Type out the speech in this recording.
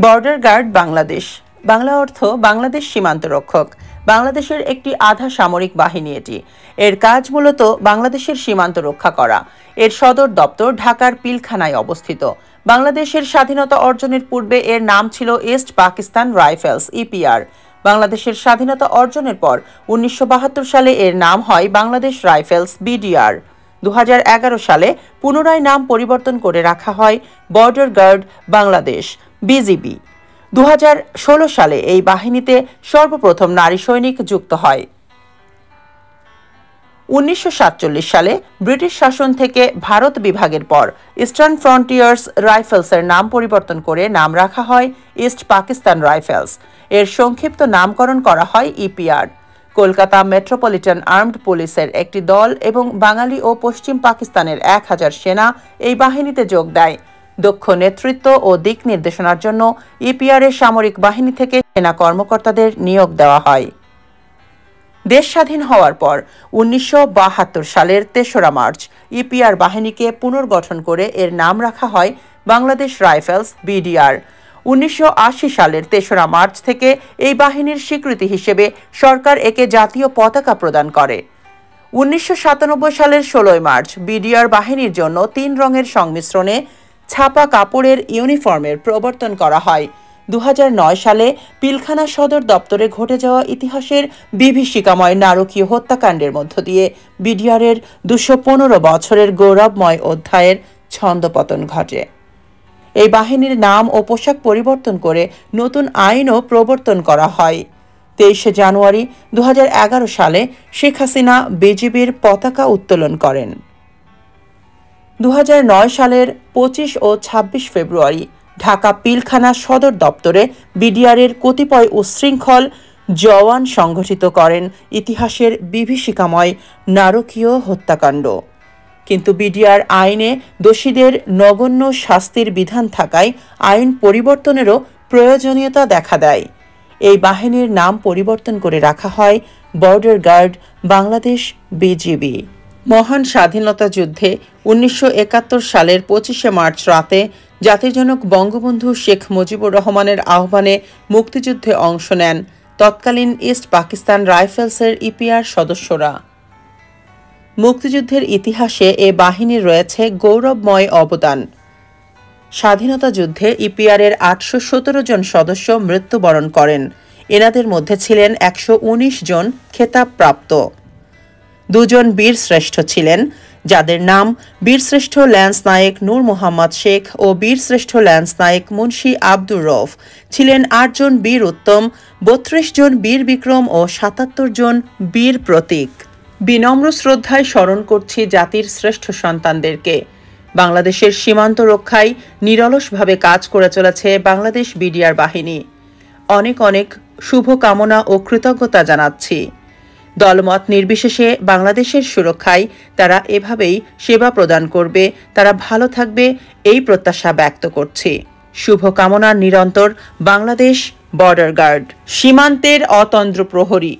Border guard Bangladesh. Bangla অর্থ বাংলাদেশ সীমান্ত রক্ষক। বাংলাদেশের একটি আধা সামরিক বাহিনী এটি। এর কাজ মূলত বাংলাদেশের সীমান্ত রক্ষা করা। এর সদর দপ্তর ঢাকার পিলখানায় অবস্থিত। বাংলাদেশের স্বাধীনতা অর্জনের পূর্বে এর নাম ছিল ইস্ট পাকিস্তান রাইফেলস ইপিআর। বাংলাদেশের স্বাধীনতা অর্জনের পর 1972 সালে এর নাম হয় বাংলাদেশ রাইফেলস বিডিআর। 2011 সালে পুনরায় নাম পরিবর্তন করে রাখা হয় বর্ডার গার্ড বাংলাদেশ বিজিবি। 2016 সালে এই বাহিনীতে সর্বপ্রথম নারী সৈনিক যুক্ত হয়। 1947 সালে ব্রিটিশ শাসন থেকে ভারত বিভাগের পর ইস্টার্ন ফ্রন্টিয়ার্স রাইফেলসের নাম পরিবর্তন করে নাম রাখা হয় ইস্ট পাকিস্তান রাইফেলস। এর সংক্ষিপ্ত নামকরণ করা হয় ইপিআর। কলকাতা মেট্রোপলিটন আর্মড পুলিশের একটি দল এবং বাঙালি ও পশ্চিম পাকিস্তানের 1000 সেনা এই বাহিনীতে যোগ দেয়। দক্ষ নেতৃত্ব ও দিক নির্দেশনার জন্য ইপিআর এর সামরিক বাহিনী থেকে সেনা কর্মকর্তাদের নিয়োগ দেওয়া হয়। দেশ স্বাধীন হওয়ার পর 1972 সালের 3রা মার্চ ইপিআর বাহিনীকে পুনর্গঠন করে এর নাম রাখা হয় বাংলাদেশ রাইফেলস বিডিআর। 1980 সালের 3রা মার্চ থেকে এই বাহিনীর স্বীকৃতি হিসেবে সরকার একে জাতীয় পতাকা প্রদান করে। 1997 সালের 16 মার্চ বিডিআর বাহিনীর জন্য 3 রঙের সংমিশ্রণে ছাপা কাপড়ের ইউনিফর্মের প্রবর্তন করা হয়। 2009 সালে পিলখানা সদর দপ্তরে ঘটে যাওয়া ইতিহাসের বিভীষিকাময় নারকীয় হত্যাকাণ্ডের মধ্য দিয়ে বিডিআরের 215 বছরের গৌরবময় অধ্যায়ের ছন্দপতন ঘটে। এই বাহিনীর নাম ও পোশাক পরিবর্তন করে নতুন আইনও প্রবর্তন করা হয়। 23 জানুয়ারি 2011 সালে শেখ হাসিনা বিজিবির পতাকা উত্তোলন করেন। 2009 সালের 25 ও 26 ফেব্রুয়ারি ঢাকা পিলখানা সদর দপ্তরে বিডিআরের কতিপয় উচ্ছৃঙ্খল জওয়ান সংগঠিত করেন ইতিহাসের বিভীষিকাময় নারকীয় হত্যাকাণ্ড। কিন্তু বিডিআর আইনে দোষীদের নগণ্য শাস্তির বিধান থাকায় আইন পরিবর্তনেরও প্রয়োজনীয়তা দেখা দেয়। এই বাহিনীর নাম পরিবর্তন করে রাখা হয় বর্ডার গার্ড বাংলাদেশ বিজিবি। মহান স্বাধীনতা যুদ্ধে 1971 সালের 25 মার্চ রাতে জাতির জনক বঙ্গবন্ধু শেখ মুজিবুর রহমানের আহ্বানে মুক্তিযুদ্ধে অংশ নেন তৎকালীন ইস্ট পাকিস্তান রাইফেলসের ইপিআর সদস্যরা। মুক্তিযুদ্ধের ইতিহাসে এ বাহিনীর রয়েছে গৌরবময় অবদান। স্বাধীনতা যুদ্ধে ইপিআরের 817 জন সদস্য মৃত্যুবরণ করেন। এনাদের মধ্যে ছিলেন 119 জন খেতাবপ্রাপ্ত। 2 জন বীরশ্রেষ্ঠ ছিলেন, যাদের নাম বীরশ্রেষ্ঠ ল্যান্স নায়েক নূর মোহাম্মদ শেখ ও বীরশ্রেষ্ঠ ল্যান্স নায়েক মুন্সি আব্দুর রউফ। ছিলেন 8 জন বীর উত্তম, 32 জন বীর বিক্রম ও 77 জন বীর প্রতীক। বিনম্র শ্রদ্ধায় স্মরণ করছি জাতির শ্রেষ্ঠ সন্তানদেরকে। বাংলাদেশের সীমান্ত রক্ষায় নিরলসভাবে কাজ করে চলেছে বাংলাদেশ বিডিআর বাহিনী। অনেক অনেক শুভকামনা ও কৃতজ্ঞতা জানাচ্ছি। দলমত নির্বিশেষে বাংলাদেশের সুরক্ষায় তারা এভাবেই সেবা প্রদান করবে, তারা ভালো থাকবে এই প্রত্যাশা ব্যক্ত করছি। শুভকামনা নিরন্তর বাংলাদেশ বর্ডার গার্ড। সীমান্তের অতন্দ্র প্রহরী।